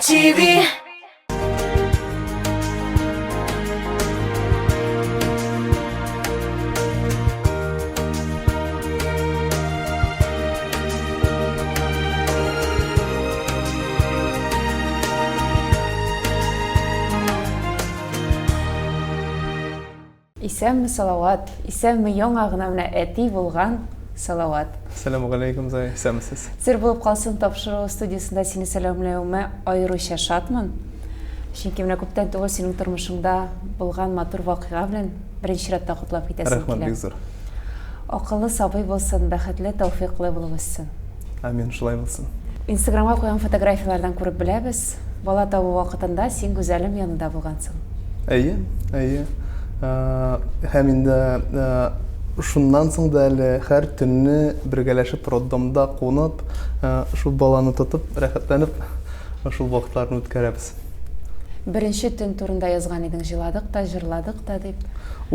TV. Исәмме Салават, исәмме яңа гына менә әти булган Салават. Ассаламу алейкум, зай, исәмсез. Сер булып калсын тапшыру студиясында сине сәламләүемә аеруча шатмын. Чөнки менә күптән түгел синең тормышыңда булган матур вакыйга белән беренче чиратта котлап китәсем Рәхмәт килә. бик зур. Акыллы сабый булсын, бәхетле, тәүфыйклы булып үссен. Амин, шулай булсын. Инстаграмга куйган фотографиялардан күреп беләбез, бала табу вакытында син гүзәлем янында булгансың. Әйе. Һәм инде шуннан соң да әле һәр төнне бергәләшеп роддомда кунып, шул баланы тотып, рәхәтләнеп, шул вакытларны үткәрәбез. Беренче төн турында язган идең, җыладык та, җырладык та дип.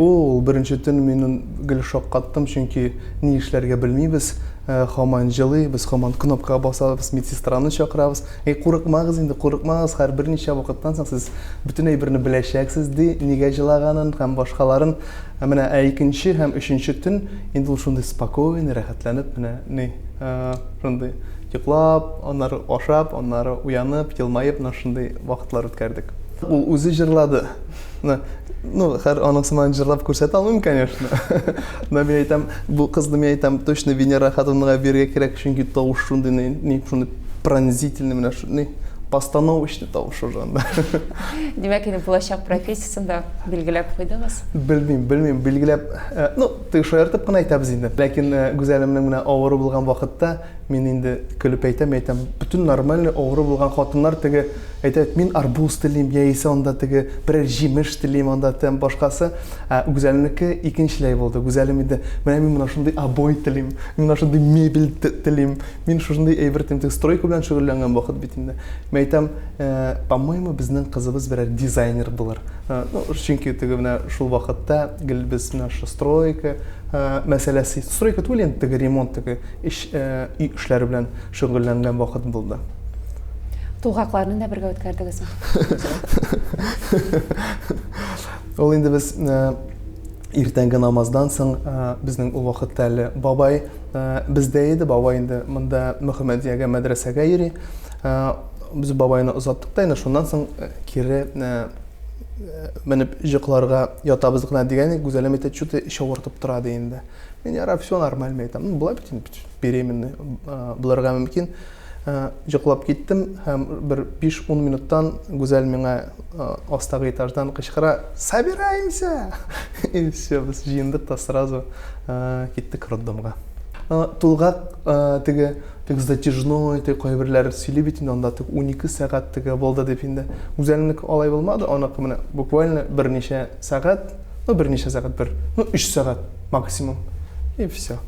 Ул беренче төн мине гел шаккаттым, чөнки ни эшләргә белмибез. Һаман җылый, без һаман кнопкага басабыз, медсестраны чакырабыз. Курыкмагыз инде, курыкмагыз, һәр берничә вакыттан соң сез бөтен әйберне беләчәксез ди, нигә җылаганын һәм башкаларын. Менә икенче һәм өченче төн инде ул шундый спокойный, рәхәтләнеп, менә шундый йоклап, аннары ашап, аннары уянып, елмаеп, шундый вакытлар үткәрдек. Ул үзе җырлады. Һәр аның сыман җырлап күрсәтә алмыйм, конечно. Мен әйтәм, бу кызны мен әйтәм, точно Венера хатынга бирергә кирәк, чөнки тавыш шундый, шундый пронзительный, менә шундый постановочный тавыш анда. Димәк, инде булачак профессиясында билгеләп куйдыгыз. Белмим, билгеләп, тый шаяртып кына әйтәбез инде. Ләкин гүзәлемнең менә авыру булган вакытта мин инде көлеп әйтәм, бөтен нормальный авыру булган хатыннар теге әйтәт, мин арбуз телим, яисә анда теге берәр җимеш телим, анда тем башкасы. Гүзәлемнеке икенчеләй булды. Гүзәлем инде, менә шундый обой телим, менә шундый мебель телим, мин шундый әйбер телим, стройка белән шөгыльләнгән вакыт бит инде. Мен әйтәм, по-моему, безнең кызыбыз берәр дизайнер булыр. Чөнки теге менә шул вакытта гел без менә шу стройка мәсьәләсе, стройка түгел инде, теге ремонт, теге эшләре белән шөгыльләнгән вакыт булды. Тугакларны да бергә үткәрдегезме? Ул инде без иртәнге намаздан соң безнең ул вакытта әле бабай бездә иде, бабай инде монда Мөхәммәдиягә мәдрәсәгә йөри. Biz babayını uzattık da, şundan sonra kiri menip jıklarga yatabızlık ne diyeni güzelim ete çüte şavartıp tura deyindi. Ben yara все нормально meytem. Bula bitin bereyim bularga mümkün. Jıklap gittim hem bir 5-10 minuttan güzel mene astagı etajdan kışkıra "Собираемся!" И все, biz jiyindik da сразу gittik роддомга. Тулгак теге затяжной, теге кайберләр сөйли бит инде, анда 12 сәгать теге булды дип инде. Үзәлнек алай булмады, аныкы менә буквально берничә сәгать, 3 сәгать максимум. И все.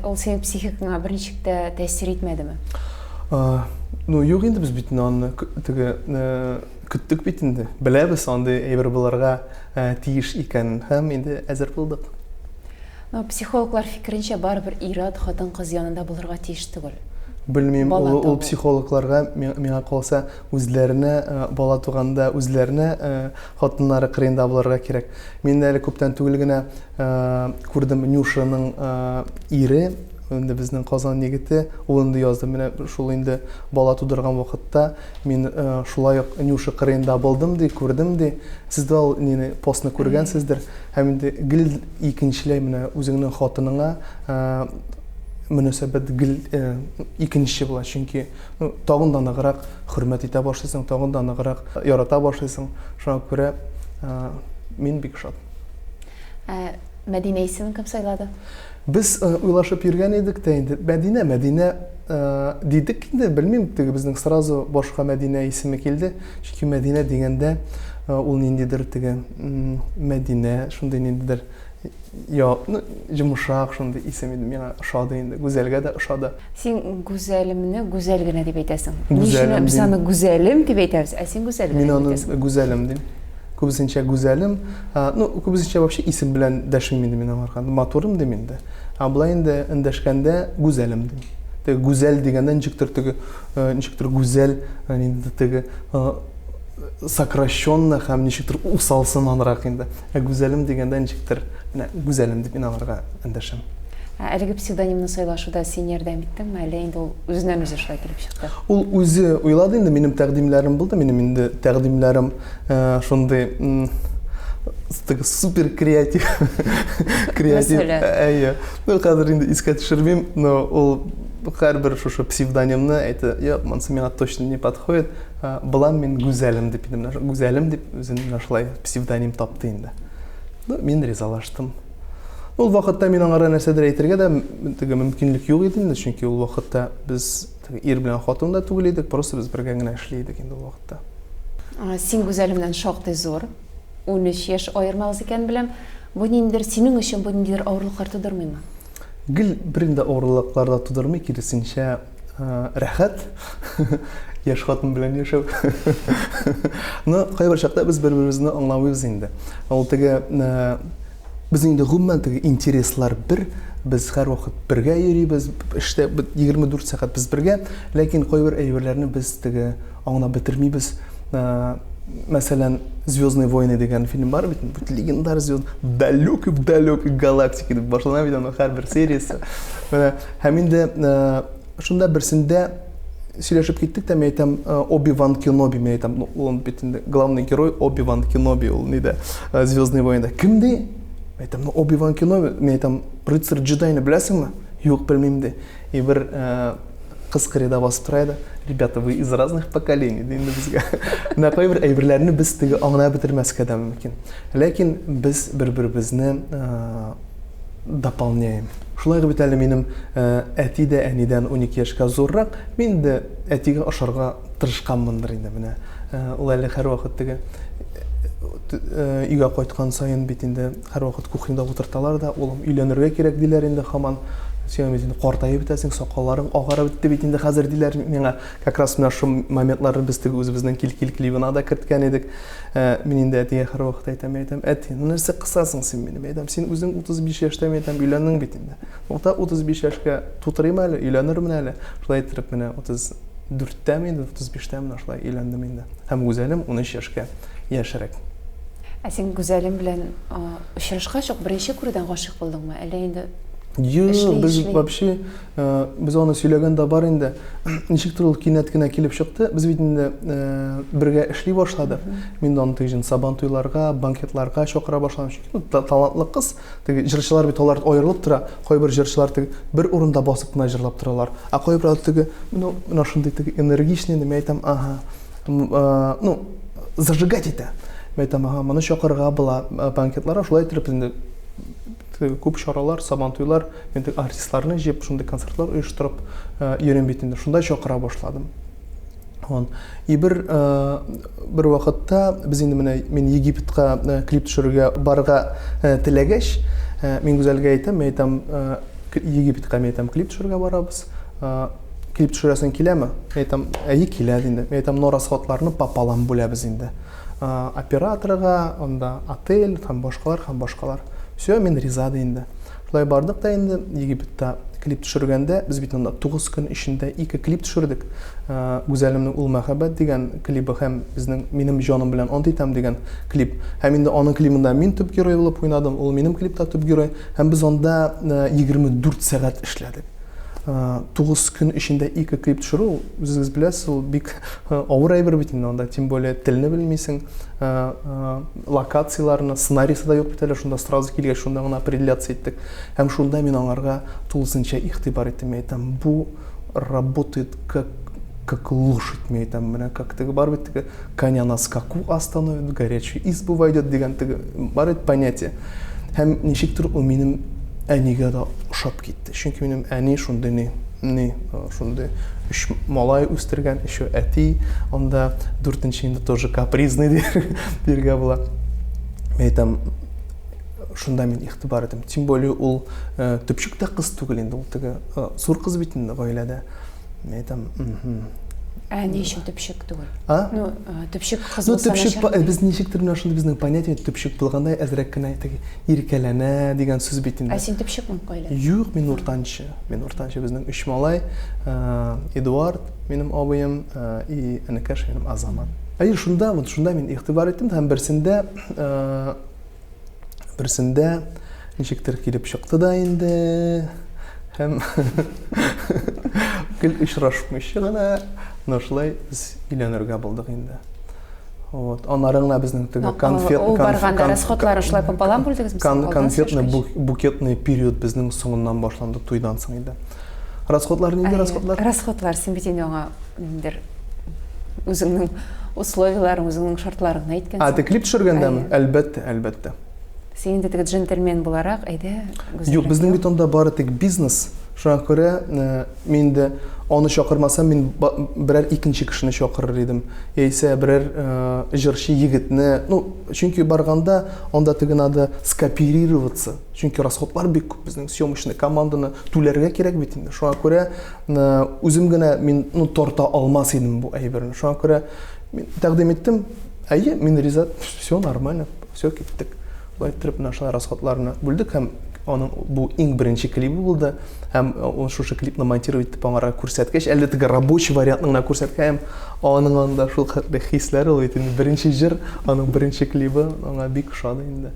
Ул синең психикаңа берничек тә тәэсир итмәдеме? Юк инде, без бит аны теге көттек бит инде. Беләбез андый әйбер буларга тиеш икән һәм инде әзер булдык. Психологлар фикеренчә барыбер ир-ат хатын-кыз янында булырга тиеш түгел. Белмим, ул психологларга миңа калса үзләренә бала туганда үзләренә хатыннары кырында булырга кирәк. Мин әле күптән түгел генә күрдем Нюшаның ире, инде безнең Казан егете, ул инде язды, менә шул инде бала тудырган вакытта мин шулай ук Нюша кырында булдым ди, күрдем ди. Сез дә ул мине постны күргәнсездер. Һәм инде гел икенчеләй менә үзеңнең хатыныңа мөнәсәбәт гел икенче була, чөнки тагын да ныграк хөрмәт итә башлыйсың, тагын да ныграк ярата башлыйсың. Шуңа күрә мин бик шат. Мәдинә исемен кем сайлады? Biz уйлашып йөргән идек тә инде. Мәдинә дидек инде, белмим, теге безнең сразу башка Мәдинә исеме килде. Чөнки Мәдинә дигәндә ул ниндидер теге Мәдинә, шундый ниндидер җумшак шундый исем иде, миңа ошады инде, гүзәлгә дә ошады. Син гүзәлемне гүзәл генә дип әйтәсең. Ничек без аны гүзәлем дип әйтәбез, ә син гүзәл генә дип әйтәсең. Мин аны гүзәлем дим. Күбесенчә гүзәлем, күбесенчә вообще исем белән дәшмим инде мин аңарга. Матурым дим инде. Булай инде эндәшкәндә гүзәлем дим. теге гүзәл дигәндә ничектер гүзәл инде теге сокращенно һәм ничектер усалсынанрак инде. Гүзәлем дигәндә ничектер менә гүзәлем дип мин аңарга эндәшәм. Әлеге псевдонимны сайлашуда син ярдәм иттеңме, әллә инде ул үзеннән үзе шулай килеп чыкты? Ул үзе уйлады инде, минем тәкъдимләрем булды, минем инде тәкъдимләрем шундый супер креатив. Әйе. Хәзер инде искә төшермим, но ул һәрбер шушы псевдонимны әйтте, "Юк, монысы миңа точно не подходит. Булам мин гүзәлем" дип идем. Гүзәлем дип үзенә шулай псевдоним тапты инде. Ну, мин ризалаштым. Ул вакытта мин аңара нәрсәдер әйтергә дә теге мөмкинлек юк иде инде, чөнки ул вакытта без ир белән хатын да түгел идек, просто без бергә генә эшли идек инде ул вакытта. Син гүзәлемнән шактый зур, 13 яшь аермагыз икән беләм. Бу ниндидер синең өчен бу ниндидер авырлыклар тудырмыймы? Гел беринде авырлыклар да тудырмый, киресенчә рәхәт. Яшь хатын белән яшәү. Но кайбер чакта без бер-беребезне аңламыйбыз инде. Ул теге без инде гомумән теге интереслар бер, без һәр вакыт бергә йөрибез, эштә 24 сәгать без бергә, ләкин кайбер әйберләрне без теге аңлап бетермибез. Мәсәлән, Звездные войны дигән фильм бар бит, бу легендар звезд, далёк галактика дип башлана бит аның һәр бер сериясе. Менә һәм инде шунда берсендә сөйләшеп киттек тә, мен әйтәм, Оби-Ван Кеноби, мен әйтәм, ул бит инде главный герой Оби-Ван Кеноби, ул ниде Звездные войны. Кем ди? Мен әйтәм, Оби-Ван Кеноби, мен әйтәм, рыцарь джедайны беләсеңме? Юк, белмим ди. И бер кыз кырыда басып тора иде. Ребята, вы из разных поколений, инде безгә. Менә кайбер әйберләрне без теге аңлап бетермәскә дә мөмкин. Ләкин без бер-беребезне дополняем. Шулай бит әле минем әти дә әнидән 12 яшькә зуррак, мин дә әтигә ашарга тырышканмындыр инде менә. Ул әле һәр вакыт теге өйгә кайткан саен бит инде һәр вакыт кухнядә утырталар да, улым өйләнергә кирәк диләр инде һаман. Син инде картаеп бетәсең, сакалларың агарып бетте бит инде хәзер диләр миңа. Как раз менә шу моментларны без теге үзебезнең килкиливына да керткән идек. Мин инде әтигә һәр вакыт әйтәм, әти, нәрсә кысасың син мине? Әйтәм, син үзең 35 яшьтә әйтәм, өйләнең бит инде. Ул 35 яшькә тутырыйм әле, өйләнермен әле. Шулай итеп менә 34тә инде, 35тә менә шулай өйләндем инде. Һәм үзәлем 13 яшькә яшәрәк. Син гүзәлем белән очрашкач ук беренче күрүдән гашык булдыңмы? Әллә инде Без вообще без аны сөйләгән дә бар инде. Ничектер ул кинәт кенә килеп чыкты. Без бит инде бергә эшли башладык. Мин дә аны тегежен сабан туйларга, банкетларга чакыра башладым. Чөнки талантлы кыз, теге җырчылар бит алар аерылып тора. Кайбер җырчылар теге бер урында басып кына җырлап торалар. А кайбер теге менә шундый теге энергичный дип әйтәм, ну зажигать итә. Әйтәм, моны чакырга була банкетларга, шулай итеп инде күп чаралар, сабан туйлар, мен артистларны җыеп шундый концертлар оештырып йөрим бит инде. Шунда чакыра башладым. И бер вакытта без инде менә мин Египетка клип төшерергә барырга теләгәч, мин гүзәлгә әйтәм, Египетка әйтәм, клип төшерергә барабыз. Клип төшерәсең киләме? Әйтәм, әйе килә инде. Әйтәм, расходларны пополам бүләбез инде. Операторга, анда отель, һәм башкалар. Все, мен риза инде. Шулай бардык та инде Египетта клип төшергәндә, без бит анда 9 көн эчендә 2 клип төшердек. Гүзәлемнең ул мәхәббәт дигән клипы һәм безнең минем җаным белән антитам дигән клип. Һәм инде аның клипында мин төп герой булып уйнадым, ул минем клипта төп герой. Һәм без анда 24 сәгать эшләдек. 9 көн эчендә 2 клип төшерү, үзегез беләсез, ул бик авыр әйбер бит инде анда, тем более телне белмисең, локацияларны, сценарийсы да юк бит әле, шунда сразу килгәч, шунда гына определяться иттек. Һәм шунда мин аңарга тулысынча игътибар иттем, әйтәм, бу работает как лошадь, мен әйтәм, менә как теге бар бит, теге коня на скаку остановит, горячую избу войдет дигән теге бар бит понятие. Һәм ничектер ул минем әнигә дә ошап китте. Чөнки минем әни шундый шундый 3 малай үстергән, еще әти, анда 4нче инде тоже капризный диргә була. Әйтәм, шунда мин игътибар иттем. Тем более ул төпчек тә кыз түгел инде, ул теге зур кыз бит инде гаиләдә. Әйтәм, Не үшін төпшік түгел. А? Төпшік қыз Ну, болса төпшік, нашар. біз нешіктір мына ошондо биздин понятие төпшік булгандай әзірәк кенә иркәләнә дигән сүз бит инде. Сен төпшік мін қойлы? Юк, мин уртанчы. Мин уртанчы, безнең 3 малай, Эдуард, минем абыем, и энекәш минем Азамат. Шунда мин игътибар иттем һәм берсендә ничектер килеп чыкты да инде. Һәм гел очрашмыйча гына ошолай без өйләнергә булдык инде. Вот, аннары гына безнең теге барганда расходларын шулай пополам бүлдегез мисалы? конфетный букетный период безнең соңыннан башланды, туйдан соң инде. Расходлар нинди расходлар? Расходлар син бит инде аңа ниндер үзеңнең условияларың, үзеңнең шартларыңны әйткәнсең. Ты клип төшергәндәме? Әлбәттә. Сен инде теге джентльмен буларак, әйдә. Юк, безнең бит анда бары тик бизнес. Шуңа күрә мин дә аны чакырмасам, мин берәр икенче кешене чакырыр идем. Яисә берәр җырчы егетне, чөнки барганда анда теге надо скопироваться. Чөнки расходлар бик күп, безнең съемочный команданы түләргә кирәк бит инде. Шуңа күрә үзем генә мин тарта алмас идем бу әйберне. Шуңа күрә мин тәкъдим иттем. Мин риза, все нормально, все киттек. Шулай итеп нашла расходларны бүлдек һәм аның бу иң беренче клипы булды. Һәм шушы клипны монтировать итеп аңара күрсәткәч, әле теге рабочий вариантны күрсәткән, аның анда шул хисләр ул ит инде. Беренче җыр, аның беренче клипы аңа бик ошады инде.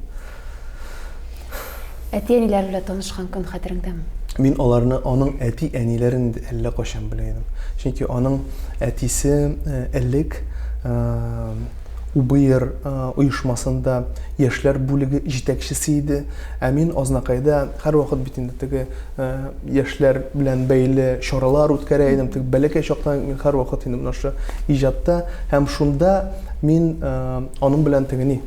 Әти-әниләр белән танышкан көн хәтереңдәме? Мин аның әти-әниләрен әллә качан белә идем. Чөнки аның әтисе элек УБР оешмасында яшьләр бүлеге җитәкчесе иде. Мин азнакайда һәрвакыт бит инде теге яшьләр белән бәйле чаралар үткәрә идем. Теге бәләкәй чактан мин һәрвакыт инде мошы иҗатта һәм шунда мин аның белән теге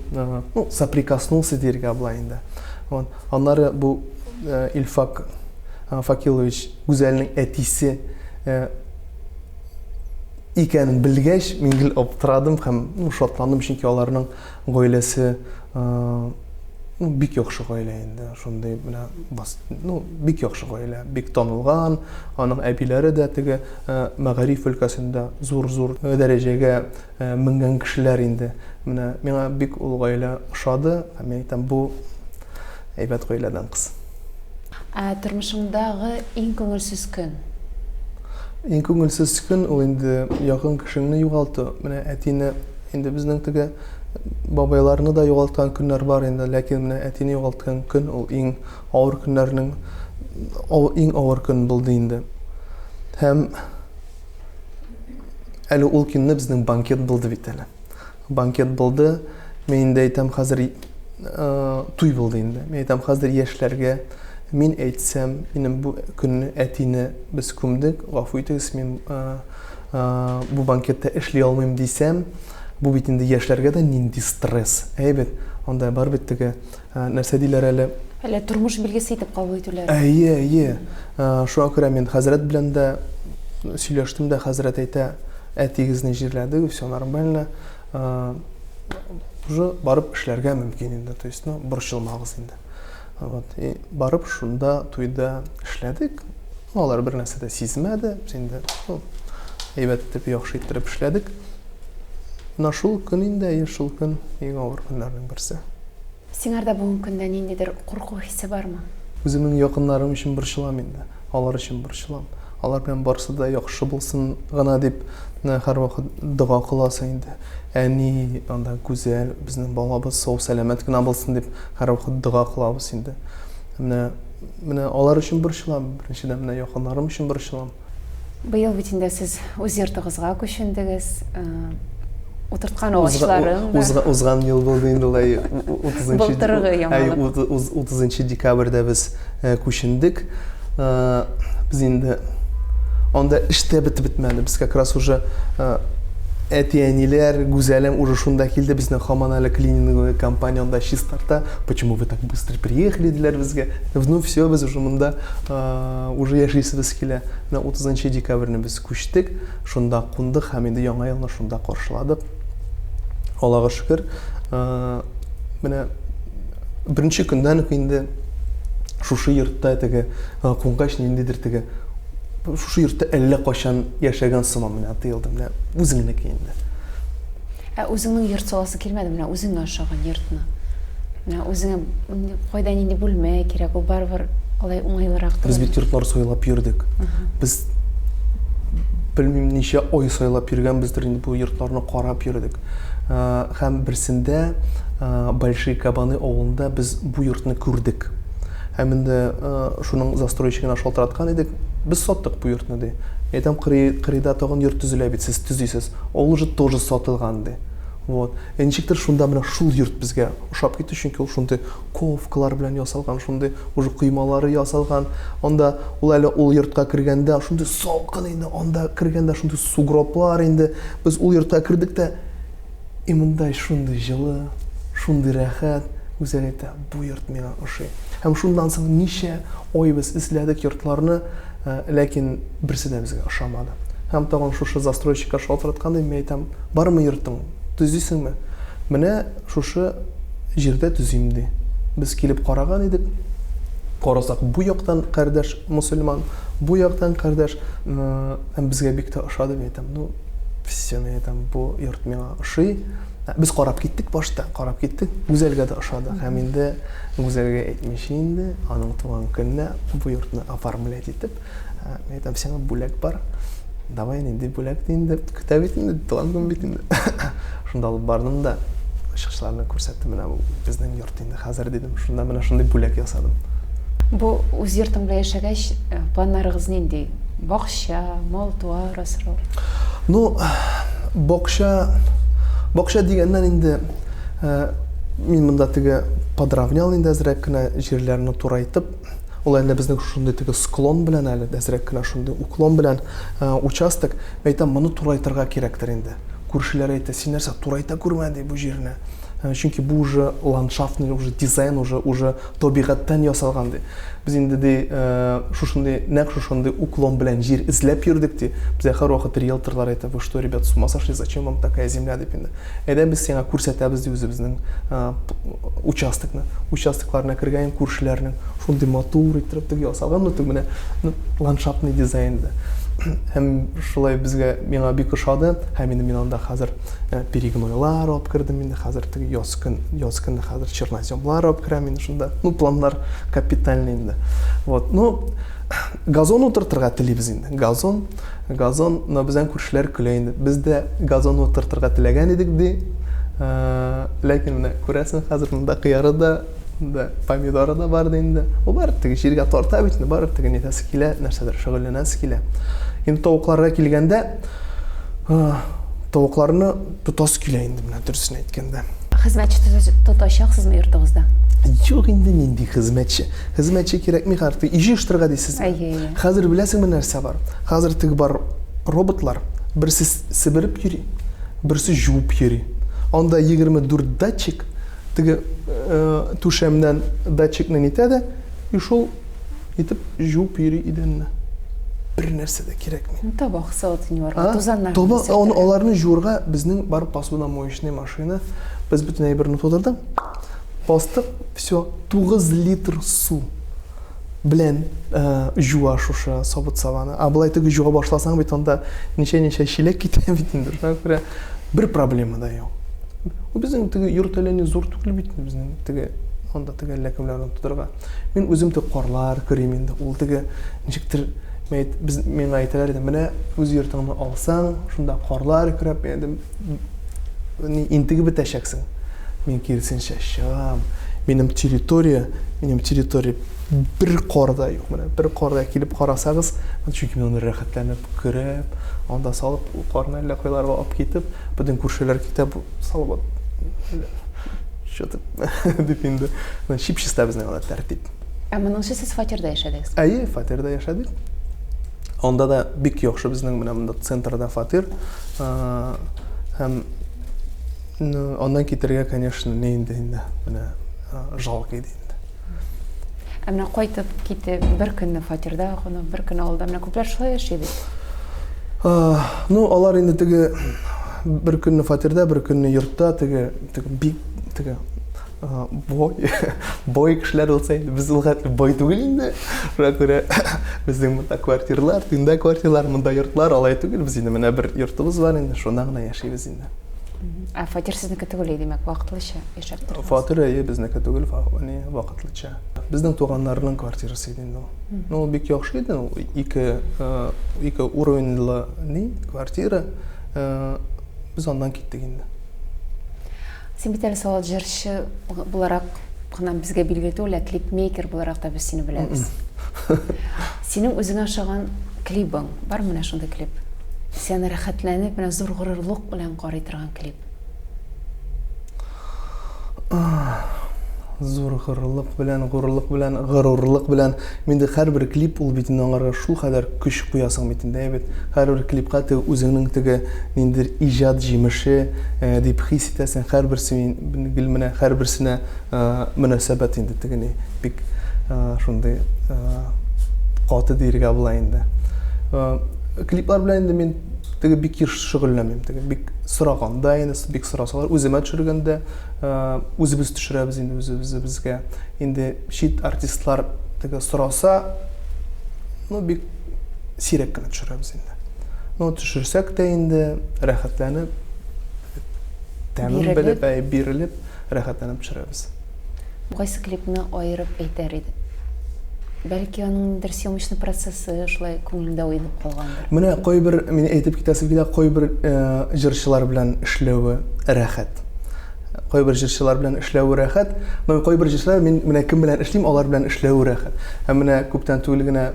соприкоснулся диргә була инде. Аннары бу Ильфак Факилович Гүзәлнең әтисе икәнен белгәч, мин гел аптырадым һәм шатландым, чөнки аларның гаиләсе бик яхшы гаилә инде. Шундый менә бик яхшы гаилә, бик танылган. Аның әбиләре дә теге Мәгариф өлкәсендә зур дәрәҗәгә менгән кешеләр инде. Менә миңа бик ул гаилә ошады һәм мин әйтәм, бу әйбәт гаиләдән кыз. Тормышыңдагы иң күңелсез көн? Иң күңелсез көн ул инде якын кешеңне югалту. Менә әтине инде безнең теге бабайларны да югалткан көннәр бар инде, ләкин менә әтине югалткан көн ул иң авыр көннәрнең иң авыр көн булды инде. Һәм әле ул көнне безнең банкет булды бит әле. Банкет булды. Мин дә әйтәм, хәзер туй булды инде. Мин әйтәм, хәзер яшьләргә мин әйтсәм, минем бу көнне әтине без күмдек, гафу итегез, мин бу банкетта эшли алмыйм дисәм, бу бит инде яшьләргә дә нинди стресс. Әйбәт, анда бар бит теге нәрсә диләр әле. Әле тормыш билгесе итеп кабул итүләр. Шуңа күрә мин хәзрәт белән дә сөйләштем дә, хәзрәт әйтә, әтигезне җирләдек, все нормально. Уже барып эшләргә мөмкин инде, то есть, борчылмагыз инде. Барып шунда туйда эшләдек. Алар бер нәрсә дә сизмәде. Без инде әйбәт итеп яхшы иттереп эшләдек. Шул көн инде, шул көн иң авыр көннәрнең берсе. Сиңарда бүгенге көндә ниндидер курку хисе бармы? Үземнең якыннарым өчен борчылам инде. Алар өчен борчылам. Алар белән барсы да яхшы булсын гына дип һәрвакыт дуга кыласың инде. Әни, анда Гүзәл, безнең балабыз сау сәламәт кенә булсын дип һәрвакыт дуга кылабыз инде. Менә алар өчен борчылам, беренчедән менә якыннарым өчен борчылам. Быел бит инде сез үз йортыгызга күчендегез. Утырткан агачларың узган ел булды инде, 30 декабрьдә без күчендек. Без инде анда эштә бетмәде. Без как раз уже әти-әниләр, Гүзәлем уже шунда килде, безнең һаман әле клининговая компанияда чистарта. Почему вы так быстро приехали диләр безгә? Все, без уже монда уже яшисебез килә. 30 декабрьне без күчтек, шунда кундык һәм инде яңа елны шунда каршыладык. Аллага шөкер. Менә беренче көндән үк инде шушы йортта теге кунгач ниндидер теге Şu yurtta elle koşan yaşagan sımam mene tıyıldım ne uzunne kiyinde. Өзіңнің йорт саласы келмеді, мына өзің ашаған йортны. Мына өзіңе қойдан енді бөлме керек, ол бар алай оңайлырақ. Biz bit yurtlar soylap yürüdük. Biz bilmem nişe oy soylap yürügen bizdir indi bu yurtlarını qarap yürüdük. Hem birisinde Большие Кабаны ауылында biz bu yurtны күрдік. Hem indi şunun застройщигін ашалтыратқан едік. Biz sottық bu yurtны dey. Айтам қырыда тоғын йорт түзіле бит, сіз түзейсіз. Ол уже тоже сатылған dey. Вот. Ничектер шунда мына шул йорт безгә ошап китте, чөнки ул шундый ковкалар белән ясалган, шундый уже кыймалары ясалган. Анда ул әле ул йортка кергәндә шундый салкын инде, анда кергәндә шундый сугроплар инде. Без ул йортка кирдек тә имундай шундый җылы, шундый рәхәт, үзәк әйтә, бу йорт миңа ошый. Һәм шундан соң ничә ой без эзләдек йортларны, ләкин берсе дә безгә ошамады. Һәм тагын шушы застройщикка шалтыраткандай, мен әйтәм, бармы йортың? Түзисеңме? Менә шушы җирдә түзим ди. Без килеп караган идек. Карасак, бу яктан кардәш мусульман, бу яктан кардәш, һәм безгә бик тә ошады, мен әйтәм, ну, все, мен әйтәм, бу йорт миңа ошый. Без карап киттек башта, карап киттек, Гүзәлгә дә ошады. Һәм инде Гүзәлгә әйтмеши инде, аның туган көнне бу йортны оформлять итеп, мен әйтәм, сиңа бүләк бар. Давай инде бүләк инде, көтә бит инде, туган көн бит инде. Шунда алып бардым да, чыгышларны күрсәттем, менә бу безнең йорт инде хәзер дидем. Шунда менә шундый бүләк ясадым. Бу үз йортың белән яшәгәч, планнарыгыз нинди? Бакча, мал-туар асрау? Ну, бакча дигәннән инде мин монда теге подравнял инде әзрәк кенә җирләрне турайтып, ул әле безнең шундый теге склон белән әле әзрәк кенә шундый уклон белән участок, әйтәм, моны турайтырга кирәктер инде. Күршеләр әйтә, син нәрсә турайта күрмәде бу җирне. Чөнки бу уже ландшафтный, уже дизайн, уже табигатьтән ясалган ди. Без инде ди шушындый, нәкъ шушындый уклон белән җир эзләп йөрдек ди. Безгә һәрвакыт риэлторлар әйтә, вы что, ребят, с ума сошли, зачем вам такая земля дип инде. Әйдә без сиңа күрсәтәбез ди үзебезнең участокны. Участокларына кергән күршеләрнең шундый матур итеп теге ясалган, ну теге менә ландшафтный дизайн ди. Һәм шулай безгә миңа бик ошады. Һәм инде мин анда хәзер перегнойлар алып кирдем, инде хәзер теге яз көнне хәзер черноземлар алып керәм инде шунда. Ну планнар капитальный инде. Вот. Ну газон утыртырга телибез инде. Газон, но безнең күршеләр көлә инде. Без дә газон утыртырга теләгән идек ди. Ләкин менә күрәсең, хәзер монда кыяры да, помидоры да бар инде. Ул бар теге җиргә тарта бит инде, бар теге нитәсе килә, нәрсәдер шөгыльләнәсе килә. Инде тавыкларга килгәндә, тавыкларны тотасы килә инде, менә дөресен әйткәндә. Хезмәтче тотачаксызмы йортыгызда? Юк инде нинди хезмәтче. Хезмәтче кирәкми хәрти. Ижештырга дисез. Хәзер беләсеңме нәрсә бар? Хәзер теге бар роботлар, берсе сибереп йөри, берсе жуып йөри. Анда 24 датчик, теге түшәмнән датчикны нитәде, и шул итеп жуып йөри идәнне. Бер нәрсә дә кирәкми. Табак савытын бар, тузаннар. Табак, аларны жуырга безнең бар посудомоечный машина, без бөтен әйберне тудырдык. Бастык, все, 9 литр су белән жуа шушы сабыт саваны. А былай теге жуа башласаң бит анда ничә шилек китә бит инде. Шуңа күрә бер проблема да юк. У безнең теге йорт әле зур түгел бит безнең теге анда теге ләкемләрне тудырга. Мин үзем теге карлар күрим инде. Ул теге ничектер без миңа әйтәләр иде, менә үз йортыңны алсаң, шунда карлар күрәп идем. Интеге бетәчәксең. Мин кирсенчә чыгам. Минем территория бер карда юк. Менә бер карда килеп карасагыз, чөнки мин аны рәхәтләнеп күреп, анда салып, карны әллә кайларга алып китеп, бөтен күршеләр китеп салып дип инде. Чипчиста безнең анда тәртип. Моның сез фатирда яшәдегез? Әйе, фатирда яшәдек. Анда да бик яхшы безнең менә монда центрда фатир. Һәм ondan китергә, конечно, не инде менә жалко иде инде. Менә кайтып китеп, бер көнне фатирда, бер көн авылда, менә күпләр шулай яши бит. Ну, алар инде теге бер көнне фатирда, бер көнне йортта, теге бик теге бой кешеләр булса инде без ул хәтле бай түгел инде. Шуңа күрә безнең монда квартиралар, төнлә квартиралар, монда йортлар алай түгел. Без инде менә бер йортыбыз бар инде, шунда гына яшибез инде. Фатир сезнеке түгел димәк, вакытлыча яшәп тордыгыз. Фатир безнеке түгел, аны вакытлыча. Безнең туганнарның квартирасы иде инде ул. Ну, бик яхшы иде, ул ике уровеньлы квартира. Без андан киттек инде. Син бит әле салат җырчы буларак гына безгә билгеле түгел, клипмейкер буларак та без сине беләбез. Синең үзеңә ошаган клипың бар менә шундый клип. Сен рәхәтләнеп, менә зур горурлык белән карый торган клип. Зур горурлык белән миндә һәрбер клип ул бит аңарга шул кадәр көч куясың бит инде бит. Һәрбер клипка ты үзеңнең теге ниндидер иҗат җимеше дип хис итәсең, һәрберсен менә һәрберсенә мөнәсәбәт инде тегене бик шундый каты диргә була инде. Клиплар белән инде мин теге бик шөгыльләнмим, теге бик сораганда инде бик сорасалар, үземә төшергәндә үзебез төшерәбез инде үзебезгә. Инде шит артистлар теге сораса, ну бик сирәк кенә төшерәбез инде. Ну төшерсәк тә инде рәхәтләнеп, тәмин белеп, бирелеп, рәхәтләнеп төшерәбез. Кайсы клипны аерып әйтәр иде? Бәлки аның съемочный процессы шулай күңелдә уелып калгандыр. Менә кайбер мин әйтеп китәсем килә, кайбер җырчылар белән эшләүе рәхәт. Кайбер җырчылар белән эшләүе рәхәт. Но кайбер җырчылар мин менә кем белән эшлим, алар белән эшләүе рәхәт. Һәм менә күптән түгел генә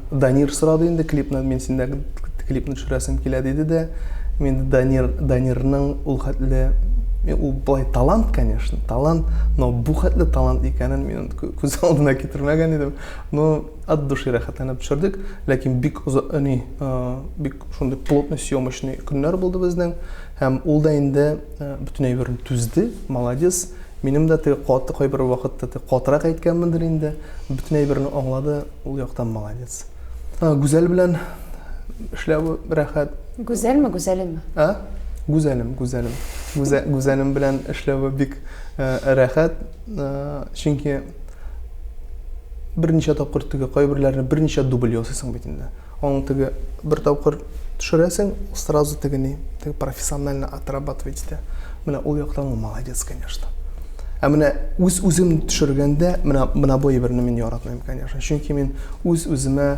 Данир сорады инде клипны, мин синдә клипны төшерәсем килә диде дә, мин Данирның ул хәтле ул былай талант, конечно, талант, но бу хәтле талант икәнен мин күз алдына китермәгән идем. Но от души рәхәтләнеп төшердек, ләкин бик шундый плотный съемочный көннәр булды безнең, һәм ул да инде бөтен әйберне түзде, молодец. Минем дә каты кайбер вакытта катырак әйткәнмендер инде, бөтен әйберне аңлады, ул яктан молодец. Гүзәл белән эшләү рәхәт. Гүзәлме, гүзәлме? Гүзәлем белән эшләүе бик рәхәт, чөнки берничә тапкыр теге кайберләрне берничә дубль ясыйсың бит инде. Аның теге бер тапкыр төшерәсең, сразу теге профессионально отрабатывать итә. Менә ул яктан молодец, конечно. Ә менә үзем төшергәндә менә бу әйберне мин яратмыйм, конечно. Чөнки мин үземне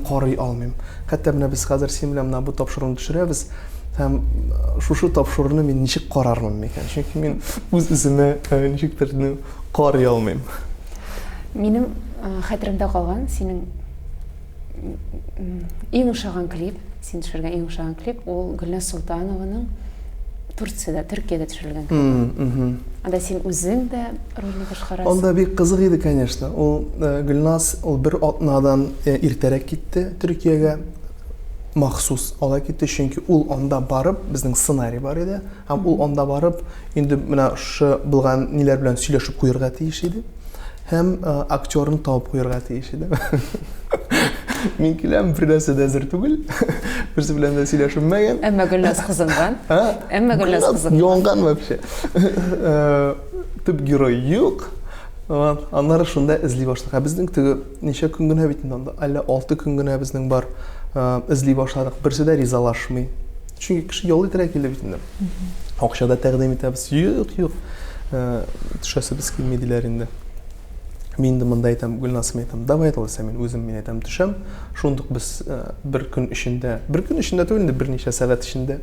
карый алмыйм. Хәтта менә без хәзер син белән менә бу тапшыруны төшерәбез, һәм шушы тапшыруны мин ничек карармын микән? Чөнки мин үземне ничектер карый алмыйм. Минем хәтеремдә калган синең иң ошаган клип, син төшергән иң ошаган клип, ул Гөлназ Солтанованың Төркиядә төшерелгән клип. Анда син үзең дә рольне башкарасың. Анда бик кызык иде, конечно. Ул Гөлназ бер атнадан иртәрәк китте Төркиягә. Махсус ала китте, чөнки ул анда барып, безнең сценарий бар иде. Һәм ул анда барып, инде менә шу булган ниләр белән сөйләшеп куярга тиеш иде. Һәм актерны табып куярга тиеш иде. Мин киләм, бер нәрсә дә әзер түгел. Берсе белән дә сөйләшмәгән. Әмма Гөлназ кызынган. Янган вообще. Төп герой юк. Аннары шунда эзли башладык. Безнең теге ничә көн генә бит инде, әллә 6 көн генә безнең бар эзли башладык. Берсе дә ризалашмый. Чөнки кеше ял итәргә килде бит инде. Акчада тәкъдим итәбез. Юк. Төшәсебез килмәделәр инде. Мин дә монда әйтәм, Гөлназым әйтәм, давай әйтәлсә мин үзем әйтәм төшәм. Шундук без бер көн эчендә түгел инде, берничә сәгать эчендә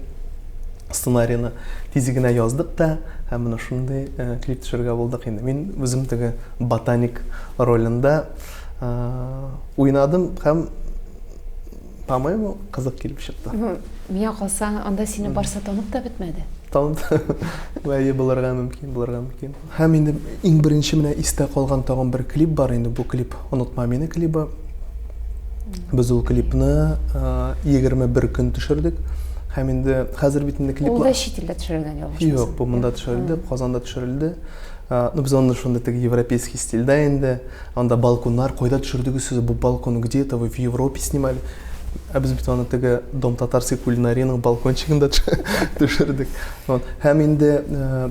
сценарийны тизигенә яздык та, һәм менә шундый клип төшергә булдык инде. Мин үзем теге ботаник ролендә уйнадым һәм по-моему кызык килеп чыкты. Миңа калса, анда сине барса танып та бетмәде. Танып вәе булырга мөмкин. Һәм инде иң беренче менә истә калган тагын бер клип бар инде, бу клип Онытма мине клибы. Без ул клипны 21 көн төшердек. Һәм инде хәзер бит инде клиплар. Ул да чит илдә төшерелгән ялгыш. Юк, бу монда төшерелде, Казанда төшерелде. Ну без аны шундый теге европейский стильдә инде, анда балконнар кайда төшердегез сез? Бу балкон где-то вы в Европе снимали. Біз бит аны теге Дом татарской кулинарияның балкончигында төшердек. Һәм инде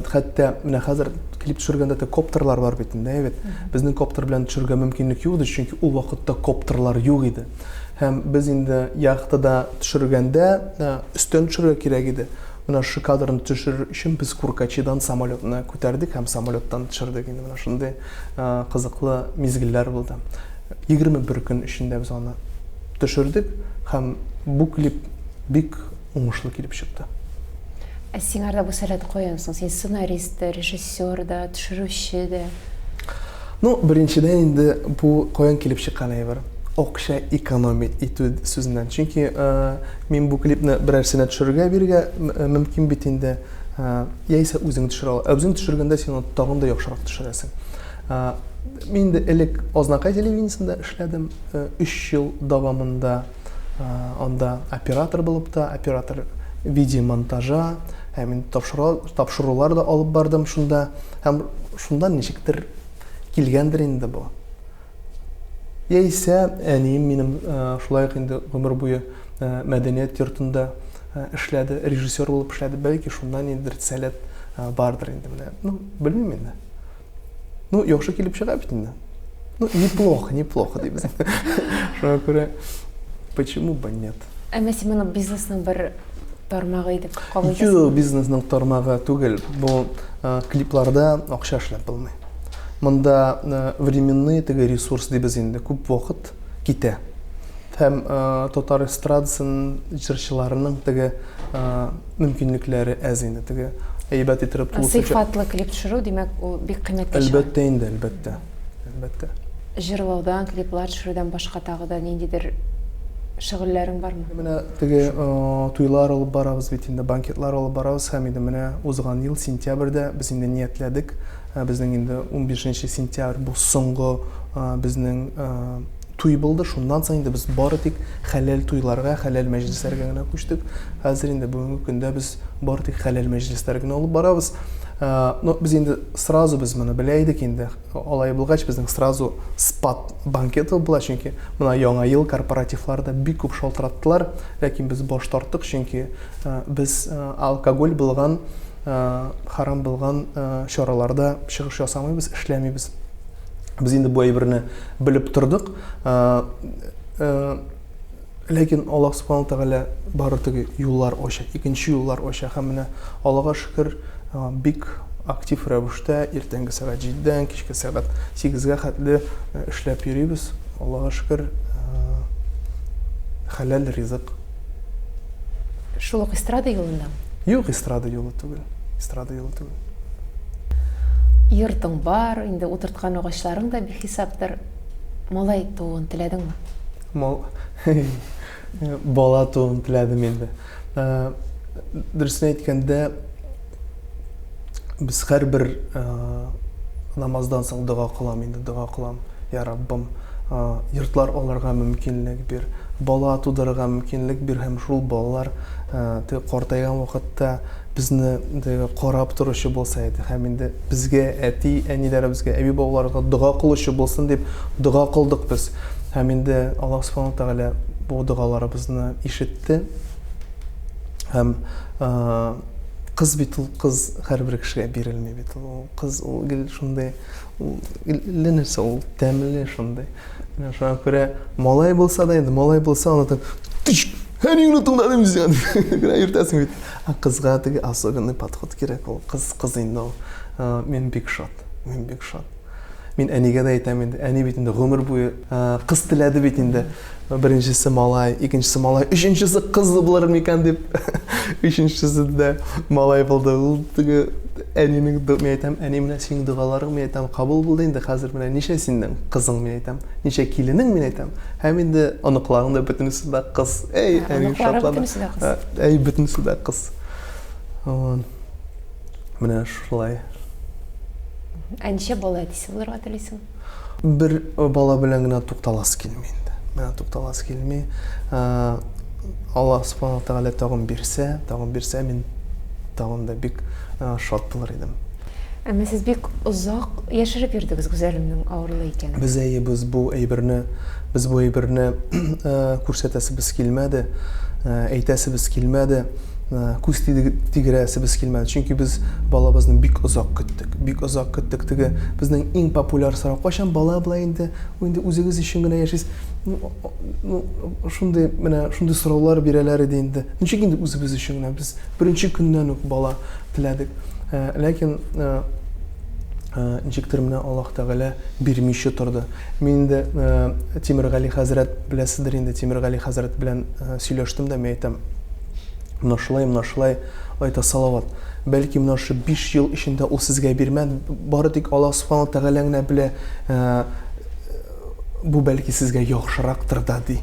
хәтта менә хәзер клип төшергәндә коптерлар бар бит инде, әйбәт. Безнең коптер белән төшергә мөмкинлек юк иде, чөнки ул вакытта коптерлар юк иде. Һәм без инде яхтада төшергәндә өстен төшерергә кирәк иде. Менә шу кадрны төшерер өчен без Куркачидан самолетны күтәрдек һәм самолеттан төшердек инде. Менә шундый кызыклы мизгелләр булды. 21 көн эчендә без аны төшердек һәм бу клип бик уңышлы килеп чыкты. Сиңарда бу сәләт куянсың, син сценарист да, режиссер да, төшерүче дә. Ну, беренчедән инде бу каян килеп чыккан әйбер. Акча экономия итү сүзеннән. Чөнки мин бу клипны берәрсенә төшерергә бирергә мөмкин бит инде. Яисә үзең төшерә ал. Үзең төшергәндә син аны тагын да яхшырак төшерәсең. Мин дә элек Азнакай телевидениесендә эшләдем 3 ел дәвамында. Анда оператор булып та, оператор видеомонтажа, һәм тапшырулар да алып бардым шунда. Һәм шунда ничектер килгәндер инде бу. Яисә әнием минем шулай инде гомер буе мәдәният йортында эшләде, режиссер булып эшләде. Бәлки шундан инде сәләт бардыр инде менә. Ну, белмим инде. Ну, яхшы килеп чыга бит инде. Ну, неплохо дибез. Шуңа күрә почему бы нет? Әмма син моны бизнесның бер тармагы итеп кабул итәсең? Юк, бизнесның тармагы түгел. Бу клипларда акча эшләп булмый. Монда временный теге ресурс дибез инде, күп вакыт китә. Һәм татар эстрадасын җырчыларының теге мөмкинлекләре әз инде, теге әйбәт итеп тулысы. Сыйфатлы клип төшерү, димәк, ул бик кыйммәтле. Әлбәттә инде, әлбәттә. Җырлаудан, клиплар төшерүдән башка тагы да ниндидер шөгыльләрең бармы? Менә теге туйлар алып барабыз бит инде, банкетлар алып барабыз һәм инде менә узган ел сентябрьдә без инде ниятләдек. Безнең инде 15 сентябрь бу соңгы безнең туй булды. Шуннан соң инде без бары тик хәләл туйларга, хәләл мәҗлесләргә генә күчтек. Хәзер инде бүгенге көндә без бары тик хәләл мәҗлесләргә алып барабыз. Но без инде сразу без моны белә идек инде. Алай булгач безнең сразу спад банкеты була, чөнки менә яңа ел корпоративларда бик күп шалтыраттылар, ләкин без баш тарттык, чөнки без алкоголь булган, харам булган чараларда чыгыш ясамыйбыз, эшләмибез. Без инде бу әйберне белеп тордык. Ләкин Аллаһ Субхану Тәгалә бары теге юллар ача, икенче юллар ача һәм менә Аллаһка шөкер бик актив рәвештә иртәнге сәгать 7-дән кичке сәгать 8-гә хәтле эшләп йөрибез. Аллаһка шөкер хәләл ризык. Шул ук эстрада юлында? Юк, эстрада юлы түгел. Йортың бар, инде утырткан агачларың да бихисаптыр. Малай туын теләдеңме? Бала туын теләдем инде. Дөресен әйткәндә, без һәрбер намаздан соң дуга кылам инде, дуга кылам. Я Раббым, йортлар аларга мөмкинлек бир, бала тудырырга мөмкинлек бир һәм шул балалар теге картайган вакытта безне карап торучы булса иде. Һәм инде безгә әти, әниләребезгә, әби бабаларга дуга кылучы булсын дип дуга кылдык без. Һәм инде Аллаһ Субхану Тәгалә бу дугаларыбызны ишетте. Һәм кыз бит ул, кыз һәрбер кешегә бирелми бит ул. Кыз ул гел шундай, ленерсе ул тәмле шундай. Менә шуңа күрә малай булса да инде, малай булса аны Әнеңне тыңдадым дисәң. Генә йөртәсең бит. Кызга теге особенный подход кирәк ул. Кыз инде ул. Мен бик шат. Мин әнигә дә әйтәм инде. Әни бит инде гомер буе кыз теләде бит инде. Беренчесе малай, икенчесе малай, өченчесе кыз булыр микән дип. Өченчесе дә малай булды. Ул теге әнинең мен әйтәм, әни менә синең дугаларың мен әйтәм кабул булды инде. Хәзер менә ничә синең кызың мен әйтәм, ничә киленең мен әйтәм. Һәм инде аныкларың да бөтенесе дә кыз. Әй, әни шатлана. Әй, бөтенесе дә кыз. Менә шулай. Ничә бала әтисе булырга телисең? Бер бала белән генә тукталасы килми инде. Менә тукталасы килми. Аллаһ Субхану Тәгалә тагын бирсә, мин тагын да бик шат булыр идем. Әмма сез бик озак яшереп йөрдегез Гүзәлемнең авырлы икәнен. Biz bu әйберне күрсәтәсебез килмәде, әйтәсебез килмәде, күз тигерәсебез килмәде. Чөнки без балабызны бик озак көттек. Теге безнең иң популяр сорау: кайчан бала була инде? Инде үзегез өчен генә яшисез. Шундый сораулар бирәләр иде инде. Ничек инде үзебез өчен генә? Без беренче көннән үк бала теләдек. Ләкин ничектер менә Аллаһ Тәгалә бирмичә торды. Мин инде Тимергали хәзрәт, беләсездер инде, Тимергали хәзрәт белән сөйләштем дә, мен әйтәм: Мынашылай айта салават. Бәлки менә шу 5 ел эчендә ул сезгә бирмәде, бары тик Аллаһ Субхану Тәгалә генә белә, бу бәлки сезгә яхшырактыр да ди.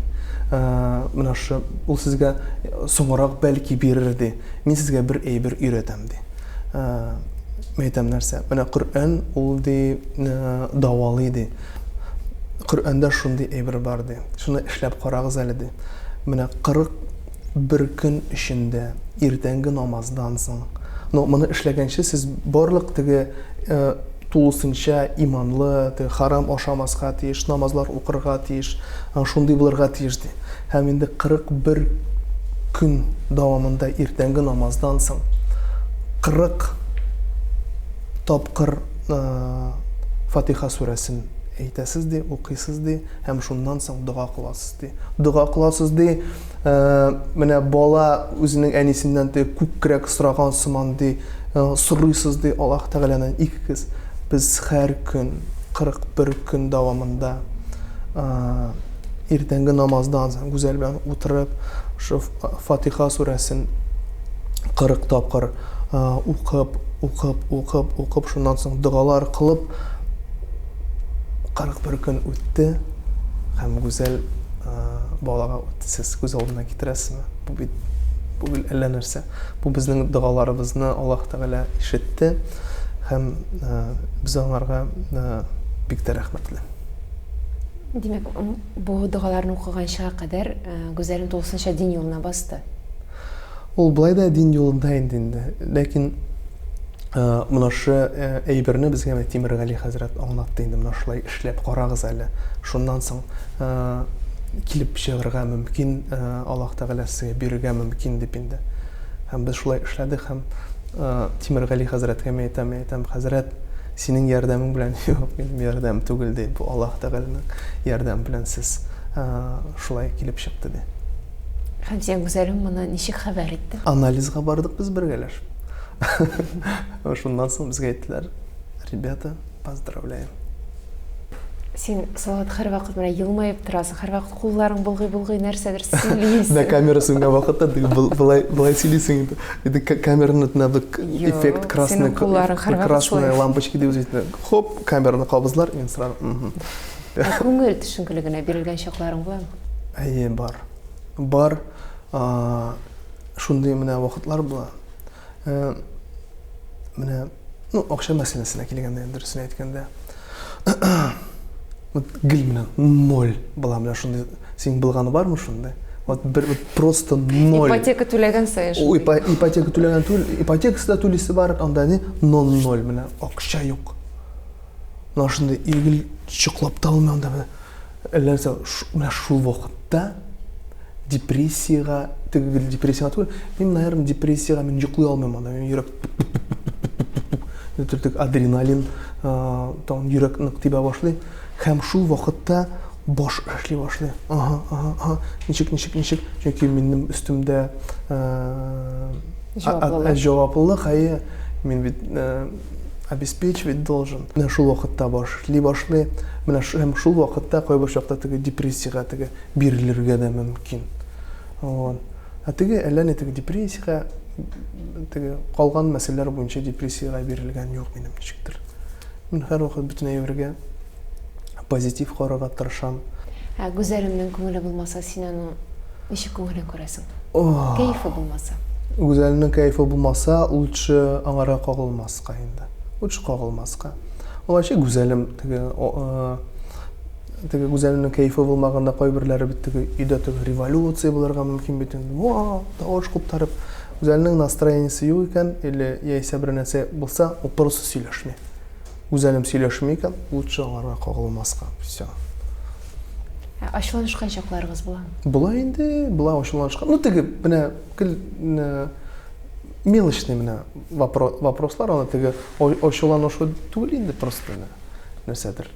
Менә шу ул сезгә соңрак бәлки бирер ди. Мин сезгә бер әйбер өйрәтәм ди. Мәйтәм нәрсә? Менә Коръән ул ди давалый ди. Коръәндә шундый әйбер бар ди. Шуны эшләп карагыз әле ди. Менә 41 көн эчендә иртәнге намаздан соң, моны эшләгәнче сез барлык теге тулысынча иманлы, харам ашамаска тиеш, намазлар укырга тиеш, шундый булырга тиеш ди. Һәм инде 41 көн дәвамында иртәнге намаздан соң 40 тапкыр Фатиха сүрәсен әйтәсез ди, укыйсыз ди, һәм шуннан соң дуга кыласыз ди. Дуга кыласыз ди, менә бала үзенең әнисеннән күкрәк сораган сыман ди, сорыйсыз ди Аллаһ Тәгаләнән икегез. Без һәр көн 41 көн дәвамында иртәнге намаздан соң Гүзәл белән утырып, шу Фатиха сүрәсен 40 тапкыр укып, шуннан соң дугалар кылып 41 көн үтте, һәм Гүзәл балага сез күз алдына китерәсезме? Бу бит әллә нәрсә. Бу безнең дугаларыбызны Аллаһ Тәгалә ишетте, һәм без аңарга бик тә рәхмәтле. Димәк, бу дугаларны укыганча кадәр Гүзәлем тулысынча дин юлына басты. Ул былай да дин юлында инде. Ләкин менә шу әйберне безгә Тимергали хәзрәт аңлатты инде. Менә шулай эшләп карагыз әле. Шуннан соң килеп чыгарга мөмкин, Аллаһ Тәгалә сезгә бирергә мөмкин дип инде. Һәм без шулай эшләдек, һәм Тимергали хәзрәткә әйтәм: хәзрәт, синең ярдәмең белән юк, минем ярдәм түгел ди. Бу Аллаһ Тәгаләнең ярдәм белән сез шулай килеп чыкты ди. Һәм син Гүзәлем моны ничек хәбәр итте? Анализга бардык без бергәләш. Шуннан соң безгә әйттеләр: ребята, поздравляем. Син Салават һәр вакыт менә елмаеп торасың, һәр вакыт кулларың булгый нәрсәдер сөйлисең. Да, камера сүнгән вакытта былай сөйлисең инде. Камераны эффект красная лампочка дип үзитне. Хоп, камераны кабызлар, мин сразу. Күңел төшенкелегенә бирелгән чакларың буламы? Әйе, бар. Шундый менә вакытлар була. Менә, акча мәсьәләсенә килгәндә, дөресен әйткәндә, гел менә 0 була. Менә шундый, син булганы бармы шундый? Просто 0. Ипотека түләгән сайын. Ипотека түләгән түл, ипотекасы да түлисе бар, анда не 0 менә акча юк. Менә шундый игел чоклап та алмый анда. Әлләсе менә шул вакытта депрессияга, депрессияга түгел. Мин, наверное, депрессияга мин йоклый алмыйм анда. Мин йөрәк адреналин, там йөрәк нык тибә башлый. Һәм шул вакытта баш эшли башлый. Ничек. Чөнки минем өстемдә җаваплылык, мин бит обеспечивать должен. Менә шул вакытта баш эшли башлый. Менә шул вакытта кайбер чакта теге депрессияга теге бирелергә дә мөмкин. Теге әллә не теге депрессияга, теге калган мәсьәләләр буенча депрессияга бирелгән юк минем ничектер. Мин һәр вакыт бөтен әйбергә позитив карарга тырышам. Гүзәлемнең күңеле булмаса, син аны ничек күңелен күрәсең? Кайфы булмаса. Гүзәлнең кайфы булмаса, лучше аңара кагылмаска инде. Лучше кагылмаска. Вообще Гүзәлем теге теге гүзәлемнең кайфы булмаганда кайберләре бит теге өйдә теге революция булырга мөмкин бит инде. Ва, тавыш куптарып, гүзәлнең настроениесе юк икән, или яисә бер нәрсә булса, ул просто сөйләшми. Гүзәлем сөйләшми икән, лучше аңарга кагылмаска. Всё. Ачуланышкан чакларыгыз буламы? Була инде, була ачуланышкан. Ну теге менә мелочный менә вопрослар, аны теге ачуланышу түгел инде просто нәрсәдер.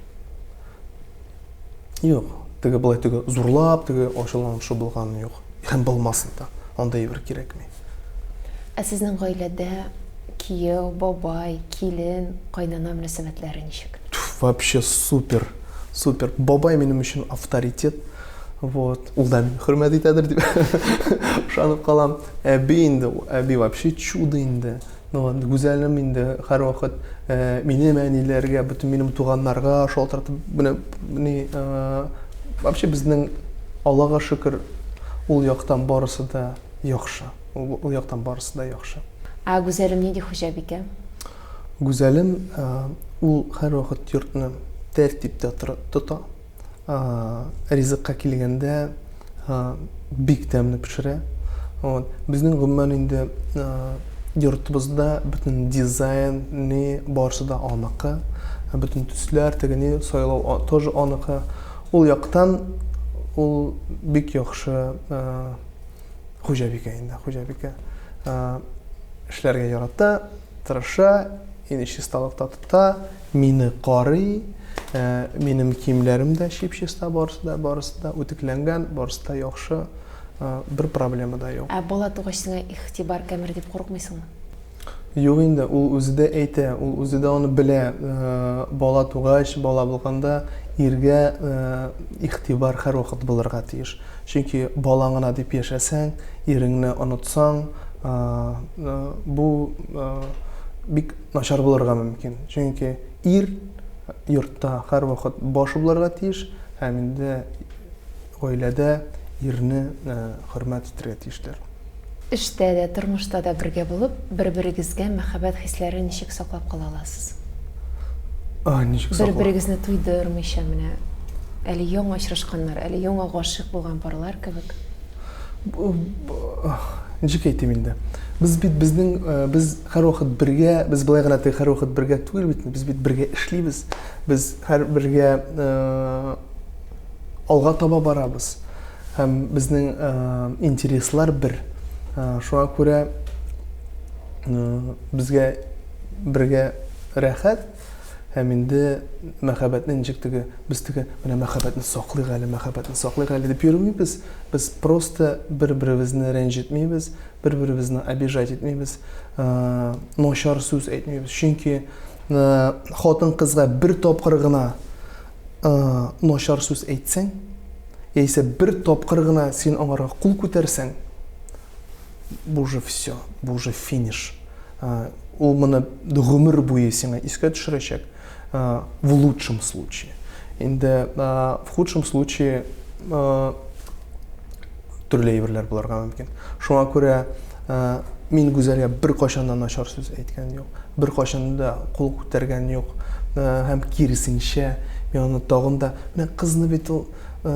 Юк, теге булай теге зурлап, теге ачуланышу булган юк. Һәм булмасын да. Андай бер кирәкми. Сезнең гаиләдә кияү, бабай, килен, кайнана мөнәсәбәтләре ничек? Вообще супер. Супер. Бабай минем өчен авторитет. Вот. Ул да мине хөрмәт итәдер дип ышанып калам. Әби инде, әби вообще чудо инде. Ну, гүзәлем инде һәрвакыт минем әниләргә, бөтен минем туганнарга шалтыратып, вообще безнең Аллага шөкер, ул яктан барысы да яхшы. Ул яктан барысы да яхшы. Гүзәлем нинди хуҗабикә? Гүзәлем ул һәрвакыт йортны тәртиптә тота. Ризыкка килгәндә бик тәмле пешерә. Безнең гомумән инде йортыбызда бөтен дизайны барысы да аныкы. Бөтен төсләр, тегене сайлау тоже аныкы. Ул яктан ул бик яхшы хуҗабикә инде, хуҗабикә. Эшләргә ярата, тырыша, инде чисталыкта тота, мине карый, минем киемләрем дә чип-чиста барысы да үтекләнгән, барысы да яхшы, бер проблема да юк. Бала тугач сиңа игътибар кәмер дип курыкмыйсыңмы? Юк инде, ул үзе дә әйтә, ул үзе дә аны белә. Бала тугач, бала булганда иргә игътибар һәрвакыт булырга тиеш. Чөнки балаңна дип яшәсәң, иреңне онытсаң, бу бик начар булырга мөмкин. Чөнки ир йортта һәрвакыт башы булырга тиеш, һәм инде гаиләдә ирне хөрмәт итәргә тиешләр. Эштә дә, тормышта да бергә булып, бер-берегезгә мәхәббәт хисләрен ничек саклап кала аласыз? Ничек саклап? Бер-берегезне туйдырмыйча менә, әле яңа очрашканнар, әле яңа гашык булган парлар кебек. Ничек әйтим инде? Без һәрвакыт бергә, без былай гына һәрвакыт бергә түгел бит, без бит бергә эшлибез. Без һәр бергә алга таба барабыз. Һәм безнең интереслар бер. Шуңа күрә безгә бергә рәхәт, һәм инде мәхәббәтне ничек теге, без теге менә мәхәббәтне саклыйк әле дип йөрмибез. Без просто бер-беребезне рәнҗетмибез, бер-беребезне обижать итмибез, начар сүз әйтмибез. Чөнки хатын кызга бер тапкыр гына начар сүз әйтсәң, яисә бер тапкыр гына син аңарга кул күтәрсәң, бу уже всё, бу уже финиш. Ул моны гомер буе сиңа искә төшерәчәк, в лучшем случае. Инде в худшем случае төрле әйберләр булырга мөмкин. Шуңа күрә мин гүзәлгә бер кашан да начар сүз әйткән юк, бер кашан да кул күтәргән юк, һәм киресенчә мин аны тагын да менә кызны бит ул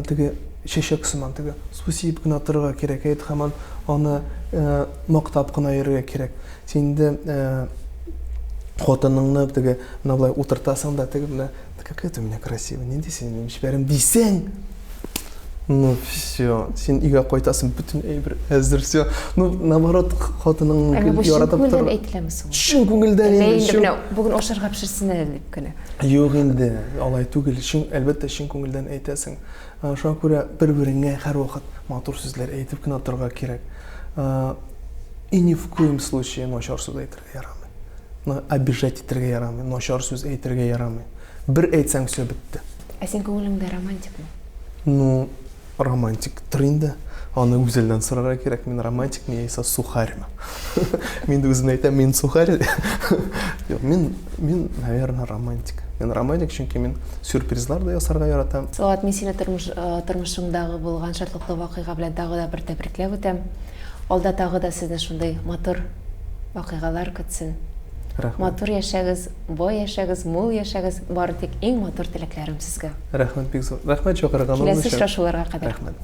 теге чәчәк сыман теге спасибо гына торырга кирәк, әйт һәм аны мактап кына йөрергә кирәк. Син инде хатыныңны теге менә булай утыртасың да теге менә какая ты у меня красивая, нинди син җибәрем дисәң, ну всё, син өйгә кайтасың, бөтен әйбер әзер, всё. Ну наоборот, хатыныңны яратып тор. Әйтеләмесең. Чын күңелдән инде. Бүген ашарга пешерсеннәр дип кенә. Юк инде, алай түгел, әлбәттә чын күңелдән әйтәсең. Шуңа күрә бер-береңә һәрвакыт матур сүзләр әйтеп кенә торырга кирәк. И ни в коем случае начар сүз әйтергә ярамый. Обижать итәргә ярамый, начар сүз әйтергә ярамый. Бер әйтсәң всё бетте. Син күңелеңдә романтикмы? Ну, романтик инде. Аны үзелдән сорарга кирәк, мин романтикмы яисә сухарьмы? Мин дә үзем әйтәм, мин сухарь. Мин, наверное, романтик. Мин романтик, чөнки мин сюрпризлар да ясарга яратам. Салат, мин сине тормышыңдагы булган шартлыклы вакыйга белән тагы да бер тәбрикләп үтәм. Алда тагы да сезне шундый матур вакыйгалар көтсен. Рәхмәт. Матур яшәгез, бай яшәгез, мул яшәгез, бары тик иң матур теләкләрем сезгә. Рәхмәт бик зур. Рәхмәт чакырганыгыз Киләсе өчен. очрашуларга кадәр. Рәхмәт.